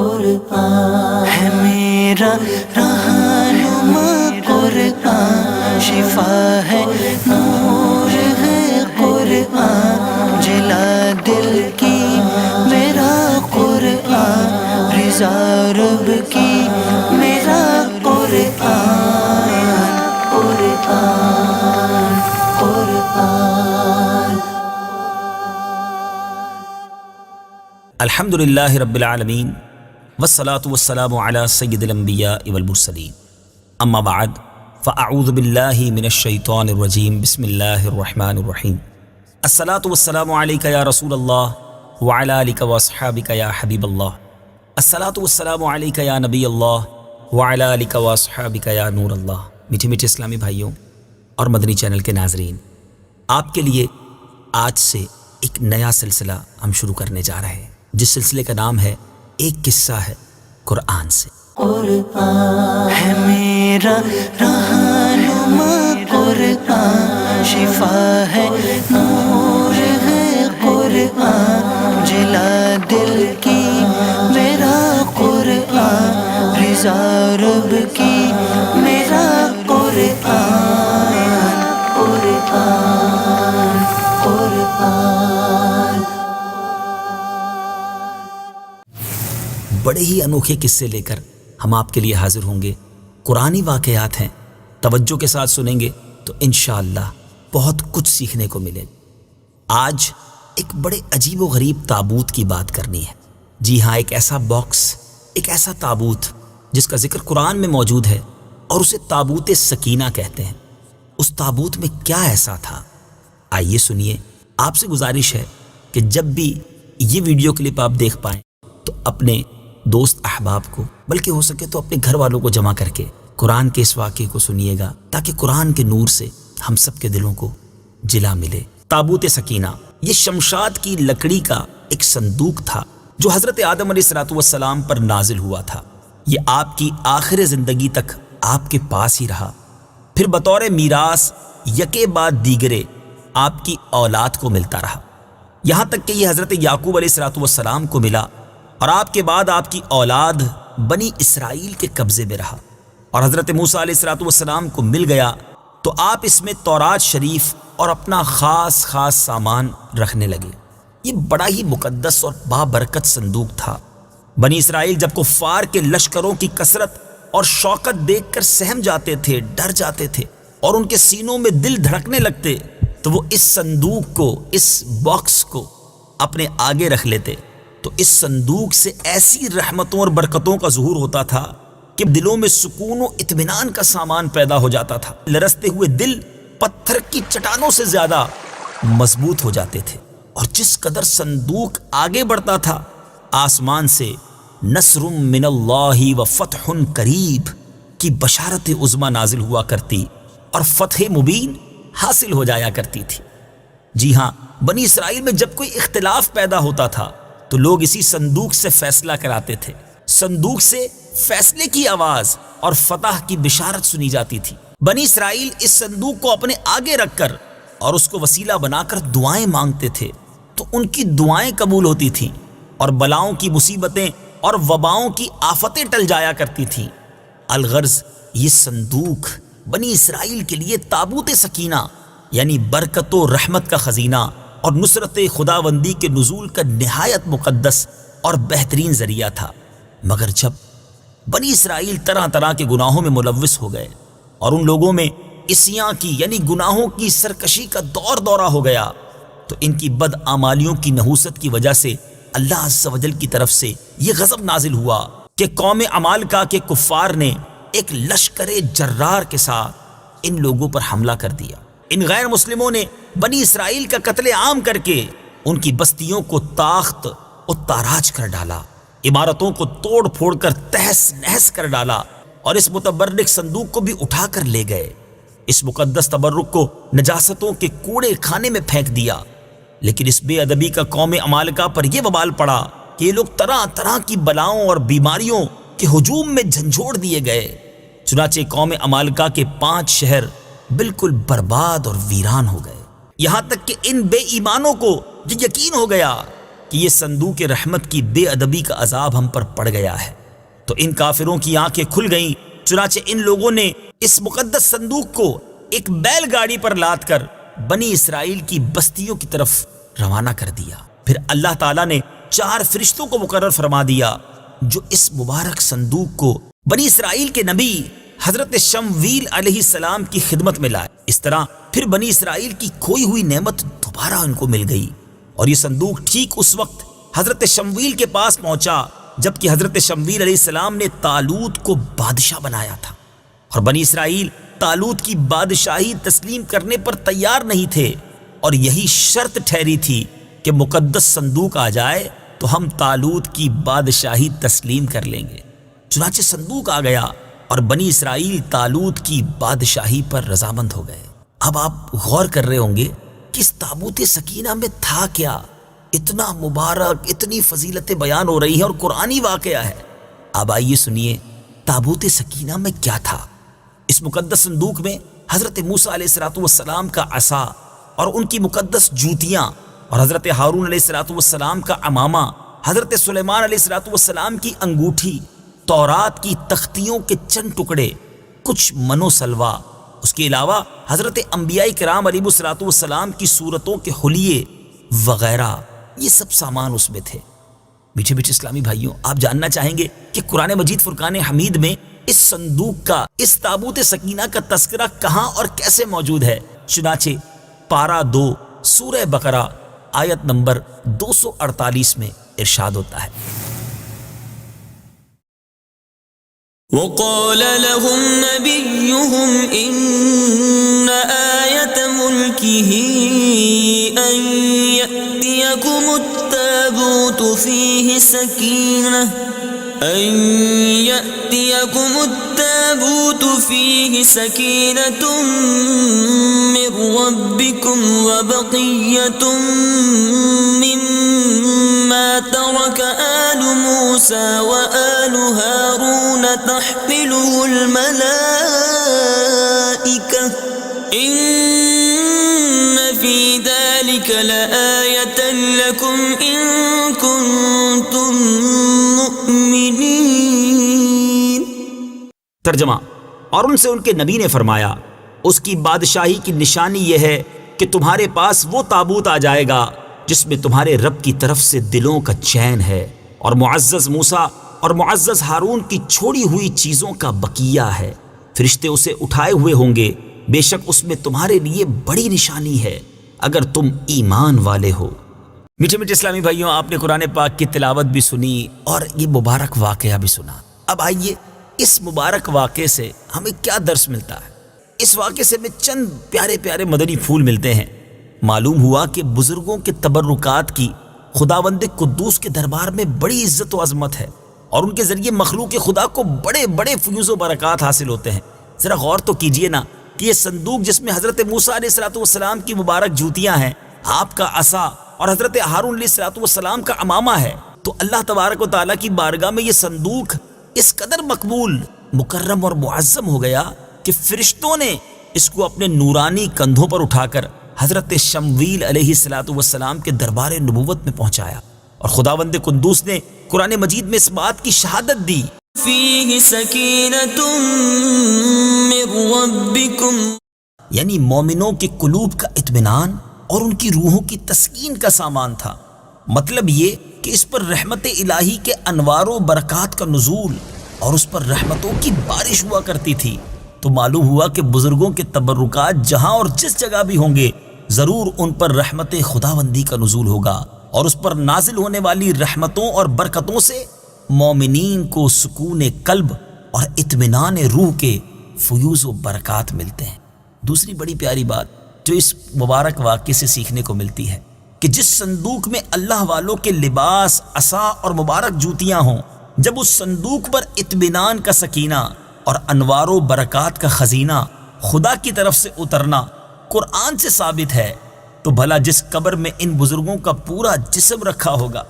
قرآن ہے میرا رہنما قرآن، شفا ہے نور ہے قرآن، جلا دل کی میرا قرآن، رضا رب کی میرا قرآن، قرآن قرآن۔ الحمدللہ رب العالمین والصلاة والسلام علی سید الانبیاء والمرسلین، اما بعد فاعوذ باللہ من الشیطان الرجیم، بسم اللہ الرحمن الرحیم۔ الصلاة والسلام علیک یا رسول اللہ وعلی آلک واصحابک یا حبیب اللہ، الصلاة والسلام علیک یا نبی اللہ وعلی آلک واصحابک یا نور اللہ۔ میٹھے میٹھے اسلامی بھائیوں اور مدنی چینل کے ناظرین، آپ کے لیے آج سے ایک نیا سلسلہ ہم شروع کرنے جا رہے ہیں، جس سلسلے کا نام ہے ایک قصہ ہے قرآن سے۔ قرآن ہے میرا رہنما قرآن، شفا ہے نور ہے قرآن، جلا دل کی میرا قرآن، رضا رب کی میرا قرآن، قرآن قرآن۔ بڑے ہی انوکھے قصے لے کر ہم آپ کے لیے حاضر ہوں گے۔ قرآنی واقعات ہیں، توجہ کے ساتھ سنیں گے تو انشاءاللہ بہت کچھ سیکھنے کو ملے۔ آج ایک بڑے عجیب و غریب تابوت کی بات کرنی ہے۔ جی ہاں، ایک ایسا باکس، ایک ایسا تابوت جس کا ذکر قرآن میں موجود ہے اور اسے تابوت سکینہ کہتے ہیں۔ اس تابوت میں کیا ایسا تھا، آئیے سنیے۔ آپ سے گزارش ہے کہ جب بھی یہ ویڈیو کلپ آپ دیکھ پائیں تو اپنے دوست احباب کو، بلکہ ہو سکے تو اپنے گھر والوں کو جمع کر کے قرآن کے اس واقعے کو سنیے گا، تاکہ قرآن کے نور سے ہم سب کے دلوں کو جلا ملے۔ تابوت سکینہ یہ شمشاد کی لکڑی کا ایک صندوق تھا جو حضرت آدم علیہ السلام پر نازل ہوا تھا۔ یہ آپ کی آخر زندگی تک آپ کے پاس ہی رہا، پھر بطور میراث یکے بعد دیگرے آپ کی اولاد کو ملتا رہا، یہاں تک کہ یہ حضرت یعقوب علیہ السلام کو ملا، اور آپ کے بعد آپ کی اولاد بنی اسرائیل کے قبضے میں رہا، اور حضرت موسیٰ علیہ السلام کو مل گیا تو آپ اس میں تورات شریف اور اپنا خاص سامان رکھنے لگے۔ یہ بڑا ہی مقدس اور بابرکت صندوق تھا۔ بنی اسرائیل جب کفار کے لشکروں کی کثرت اور شوکت دیکھ کر سہم جاتے تھے، ڈر جاتے تھے، اور ان کے سینوں میں دل دھڑکنے لگتے، تو وہ اس صندوق کو، اس باکس کو اپنے آگے رکھ لیتے، تو اس صندوق سے ایسی رحمتوں اور برکتوں کا ظہور ہوتا تھا کہ دلوں میں سکون و اطمینان کا سامان پیدا ہو جاتا تھا۔ لرزتے ہوئے دل پتھر کی چٹانوں سے زیادہ مضبوط ہو جاتے تھے، اور جس قدر صندوق آگے بڑھتا تھا، آسمان سے نصر من اللہ و فتح قریب کی بشارت عظمی نازل ہوا کرتی اور فتح مبین حاصل ہو جایا کرتی تھی۔ جی ہاں، بنی اسرائیل میں جب کوئی اختلاف پیدا ہوتا تھا تو لوگ اسی صندوق سے فیصلہ کراتے تھے۔ صندوق سے فیصلے کی آواز اور فتح کی بشارت سنی جاتی تھی۔ بنی اسرائیل اس صندوق کو اپنے آگے رکھ کر اور اس کو وسیلہ بنا کر دعائیں مانگتے تھے، تو ان کی دعائیں قبول ہوتی تھیں، اور بلاؤں کی مصیبتیں اور وباؤں کی آفتیں ٹل جایا کرتی تھیں۔ الغرض یہ صندوق بنی اسرائیل کے لیے تابوت سکینہ یعنی برکت و رحمت کا خزینہ اور نصرت خداوندی کے نزول کا نہایت مقدس اور بہترین ذریعہ تھا۔ مگر جب بنی اسرائیل طرح طرح کے گناہوں میں ملوث ہو گئے اور ان لوگوں میں عصیاں کی یعنی گناہوں کی سرکشی کا دورہ ہو گیا، تو ان کی بدعمالیوں کی نحوست کی وجہ سے اللہ عز و جل کی طرف سے یہ غضب نازل ہوا کہ قوم عمالقہ کے کفار نے ایک لشکر جرار کے ساتھ ان لوگوں پر حملہ کر دیا۔ ان غیر مسلموں نے بنی اسرائیل کا قتل عام کر کے ان کی بستیوں کو تاخت و تاراج کر ڈالا، عمارتوں کو توڑ پھوڑ کر تہس نہس کر ڈالا، اور اس متبرک صندوق کو بھی اٹھا کر لے گئے۔ اس مقدس تبرک کو نجاستوں کے کوڑے خانے میں پھینک دیا۔ لیکن اس بے ادبی کا قوم عمالقہ پر یہ وبال پڑا کہ یہ لوگ طرح طرح کی بلاؤں اور بیماریوں کے ہجوم میں جھنجھوڑ دیے گئے۔ چنانچہ قوم عمالقہ کے 5 شہر بالکل برباد اور ویران ہو گئے، یہاں تک کہ ان بے ایمانوں کو یہ یقین ہو گیا کہ یہ صندوق رحمت کی بے ادبی کا عذاب ہم پر پڑ گیا ہے، تو ان کافروں کی آنکھیں کھل گئیں۔ چنانچہ ان لوگوں نے اس مقدس صندوق کو ایک بیل گاڑی پر لاد کر بنی اسرائیل کی بستیوں کی طرف روانہ کر دیا۔ پھر اللہ تعالیٰ نے 4 فرشتوں کو مقرر فرما دیا جو اس مبارک صندوق کو بنی اسرائیل کے نبی حضرت شمویل علیہ السلام کی خدمت میں لائے۔ اس طرح پھر بنی اسرائیل کی کھوئی ہوئی نعمت دوبارہ ان کو مل گئی، اور یہ صندوق ٹھیک اس وقت حضرت شمویل کے پاس پہنچا جبکہ حضرت شمویل علیہ السلام نے طالوت کو بادشاہ بنایا تھا، اور بنی اسرائیل طالوت کی بادشاہی تسلیم کرنے پر تیار نہیں تھے، اور یہی شرط ٹھہری تھی کہ مقدس صندوق آ جائے تو ہم طالوت کی بادشاہی تسلیم کر لیں گے۔ چنانچہ صندوق آ گیا اور بنی اسرائیل طالوت کی بادشاہی پر رضامند ہو گئے۔ اب آپ غور کر رہے ہوں گے کہ اس تابوت سکینہ میں تھا کیا؟ اتنا مبارک، اتنی فضیلتیں بیان ہو رہی ہیں اور قرآنی واقعہ ہے۔ اب آئیے سنیے تابوت سکینہ میں کیا تھا۔ اس مقدس صندوق میں حضرت موسیٰ علیہ السلام کا عصا اور ان کی مقدس جوتیاں، اور حضرت ہارون علیہ السلام کا عمامہ، حضرت سلیمان علیہ السلام کی انگوٹھی، تورات کی تختیوں کے چند ٹکڑے، کچھ من و سلوا، اس کے علاوہ حضرت انبیاء کرام علیہ السلام کی صورتوں کے حلیے وغیرہ، یہ سب سامان اس میں تھے۔ میٹھے میٹھے اسلامی بھائیوں، آپ جاننا چاہیں گے کہ قرآن مجید فرقان حمید میں اس صندوق کا، اس تابوت سکینہ کا تذکرہ کہاں اور کیسے موجود ہے؟ چنانچہ پارہ 2 سورہ بقرہ آیت نمبر 248 میں ارشاد ہوتا ہے، وقال لهم نبيهم إن آية ملكه أن يأتيكم التابوت فيه سكينة من ربكم وبقية مما ترك آل موسى وآل هارون تحمله الملائكة إن في ذلك لآية لكم إن كنتم مؤمنين۔ ترجمہ، اور ان سے ان کے نبی نے فرمایا اس کی بادشاہی کی نشانی یہ ہے کہ تمہارے پاس وہ تابوت آ جائے گا جس میں تمہارے رب کی طرف سے دلوں کا چین ہے، اور معزز موسیٰ اور معزز ہارون کی چھوڑی ہوئی چیزوں کا بقیہ ہے۔ فرشتے اسے اٹھائے ہوئے ہوں گے، بے شک اس میں تمہارے لیے بڑی نشانی ہے اگر تم ایمان والے ہو۔ میٹھے میٹھے اسلامی بھائیوں، آپ نے قرآن پاک کی تلاوت بھی سنی اور یہ مبارک واقعہ بھی سنا۔ اب آئیے اس مبارک واقعے سے ہمیں کیا درس ملتا ہے؟ اس واقعے سے ہمیں چند پیارے پیارے مدنی پھول ملتے ہیں۔ معلوم ہوا کہ بزرگوں کے تبرکات کی خداوند قدوس کے دربار میں بڑی عزت و عظمت ہے، اور ان کے ذریعے مخلوق خدا کو بڑے بڑے فیوز و برکات حاصل ہوتے ہیں۔ ذرا غور تو کیجئے نا کہ یہ صندوق جس میں حضرت موسیٰ علیہ السلام کی مبارک جوتیاں ہیں، آپ کا عصا اور حضرت ہارون علیہ السلام کا عمامہ ہے، تو اللہ تبارک و تعالیٰ کی بارگاہ میں یہ صندوق اس قدر مقبول، مکرم اور معظم ہو گیا کہ فرشتوں نے اس کو اپنے نورانی کندھوں پر اٹھا کر حضرت شمویل علیہ السلام کے دربار نبوت میں پہنچایا، اور خداوند قدوس نے قرآن مجید میں اس بات کی شہادت دی، فيه سكينة من ربكم، یعنی مومنوں کے قلوب کا اطمینان اور ان کی روحوں کی تسکین کا سامان تھا۔ مطلب یہ کہ اس پر رحمت الہی کے انوار و برکات کا نزول اور اس پر رحمتوں کی بارش ہوا کرتی تھی۔ تو معلوم ہوا کہ بزرگوں کے تبرکات جہاں اور جس جگہ بھی ہوں گے، ضرور ان پر رحمت خداوندی کا نزول ہوگا، اور اس پر نازل ہونے والی رحمتوں اور برکتوں سے مومنین کو سکون قلب اور اطمینان روح کے فیوز و برکات ملتے ہیں۔ دوسری بڑی پیاری بات جو اس مبارک واقعے سے سیکھنے کو ملتی ہے کہ جس صندوق میں اللہ والوں کے لباس، عصا اور مبارک جوتیاں ہوں، جب اس صندوق پر اطمینان کا سکینہ اور انوار و برکات کا خزینہ خدا کی طرف سے اترنا قرآن سے ثابت ہے، تو بھلا جس قبر میں ان بزرگوں کا پورا جسم رکھا ہوگا،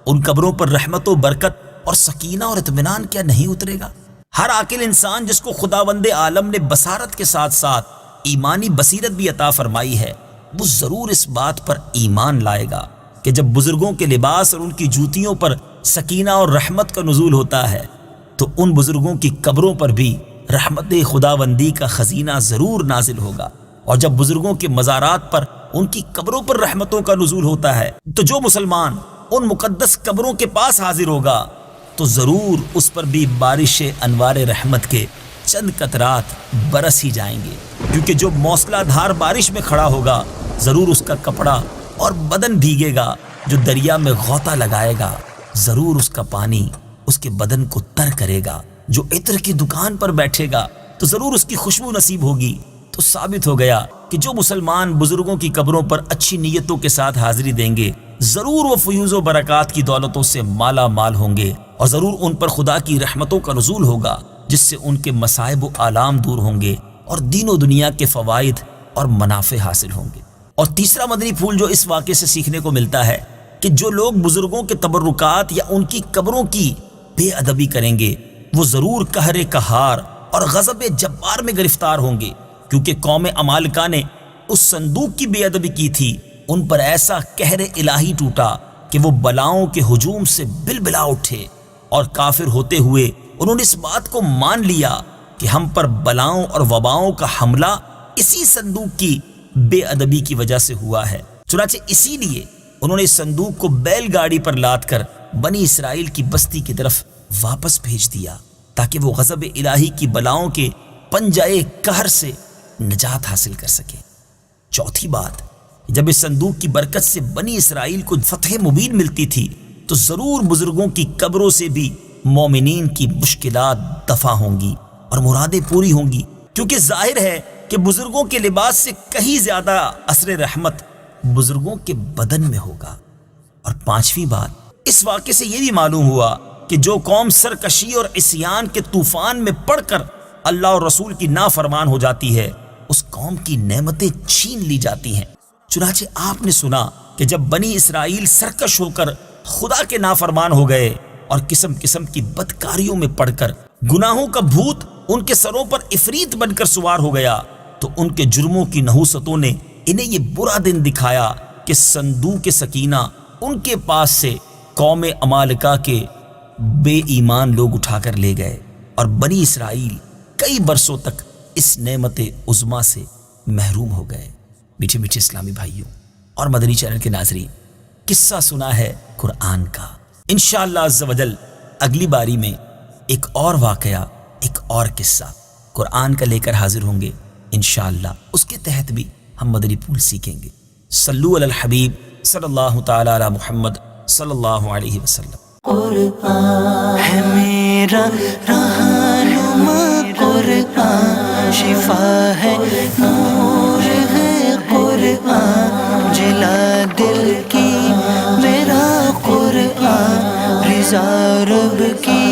ان قبروں پر رحمت و برکت اور سکینہ اور اطمینان کیا نہیں اترے گا؟ ہر عاقل انسان جس کو خداوند عالم نے بصارت کے ساتھ ساتھ ایمانی بصیرت بھی عطا فرمائی ہے، وہ ضرور اس بات پر ایمان لائے گا کہ جب بزرگوں کے لباس اور ان کی جوتیوں پر سکینہ اور رحمت کا نزول ہوتا ہے تو ان بزرگوں کی قبروں پر بھی رحمت خداوندی کا خزینہ ضرور نازل ہوگا، اور جب بزرگوں کے مزارات پر ان کی قبروں پر رحمتوں کا نزول ہوتا ہے تو جو مسلمان ان مقدس قبروں کے پاس حاضر ہوگا تو ضرور اس پر بھی بارش انوار رحمت کے چند قطرات برس ہی جائیں گے، کیونکہ جو موسلا دھار بارش میں کھڑا ہوگا ضرور اس کا کپڑا اور بدن بھیگے گا، جو دریا میں غوطہ لگائے گا ضرور اس کا پانی اس کے بدن کو تر کرے گا، جو عطر کی دکان پر بیٹھے گا تو ضرور اس کی خوشبو نصیب ہوگی۔ تو ثابت ہو گیا کہ جو مسلمان بزرگوں کی قبروں پر اچھی نیتوں کے ساتھ حاضری دیں گے ضرور وہ فیوز و برکات کی دولتوں سے مالا مال ہوں گے، اور ضرور ان پر خدا کی رحمتوں کا نزول ہوگا جس سے ان کے مصائب و آلام دور ہوں گے اور دین و دنیا کے فوائد اور منافع حاصل ہوں گے۔ اور تیسرا مدنی پھول جو اس واقعے سے سیکھنے کو ملتا ہے کہ جو لوگ بزرگوں کے تبرکات یا ان کی قبروں کی بے ادبی کریں گے وہ ضرور قہر قہار اور غضب جبار میں گرفتار ہوں گے، کیونکہ قوم عمالقہ نے اس صندوق کی بے ادبی کی تھی، ان پر ایسا قہر الہی ٹوٹا کہ وہ بلاؤں کے ہجوم سے بلبلا اٹھے، اور کافر ہوتے ہوئے انہوں نے اس بات کو مان لیا کہ ہم پر بلاؤں اور وباؤں کا حملہ اسی صندوق کی بے ادبی کی وجہ سے ہوا ہے، چنانچہ اسی لیے انہوں نے اس صندوق کو بیل گاڑی پر لاد کر بنی اسرائیل کی بستی کی طرف واپس بھیج دیا تاکہ وہ غضب الہی کی بلاؤں کے پنجائے قہر سے نجات حاصل کر سکے۔ چوتھی بات، جب اس صندوق کی برکت سے بنی اسرائیل کو فتح مبین ملتی تھی تو ضرور بزرگوں کی قبروں سے بھی مومنین کی مشکلات دفع ہوں گی اور مرادیں پوری ہوں گی، کیونکہ ظاہر ہے کہ بزرگوں کے لباس سے کہیں زیادہ اثر رحمت بزرگوں کے بدن میں ہوگا۔ اور پانچویں بات، اس واقعے سے یہ بھی معلوم ہوا کہ جو قوم سرکشی اور عصیان کے طوفان میں پڑ کر اللہ اور رسول کی نافرمان ہو جاتی ہے اس قوم کی نعمتیں چھین لی جاتی ہیں۔ چنانچہ آپ نے سنا کہ جب بنی اسرائیل سرکش ہو کر خدا کے نافرمان ہو گئے اور قسم قسم کی بدکاریوں میں پڑ کر گناہوں کا بھوت ان کے سروں پر عفریت بن کر سوار ہو گیا تو ان کے جرموں کی نحوستوں نے انہیں یہ برا دن دکھایا کہ صندوق سکینہ ان کے پاس سے قوم عمالقہ کے بے ایمان لوگ اٹھا کر لے گئے، اور بنی اسرائیل کئی برسوں تک اس نعمت عظما سے محروم ہو گئے۔ میٹھے میٹھے اسلامی بھائیوں اور مدنی چینل کے ناظرین، قصہ سنا ہے قرآن کا، انشاءاللہ عز و جل اگلی باری میں ایک اور واقعہ، ایک اور قصہ قرآن کا لے کر حاضر ہوں گے انشاءاللہ، اس کے تحت بھی ہم مدنی پھول سیکھیں گے۔ صلو علی الحبیب صلی اللہ تعالی علی محمد صلی اللہ علیہ وسلم۔ قرآن ہے میرا رہنما، قرآن شفا ہے، نور ہے قرآن، جلا دل کی میرا قرآن، رضا رب کی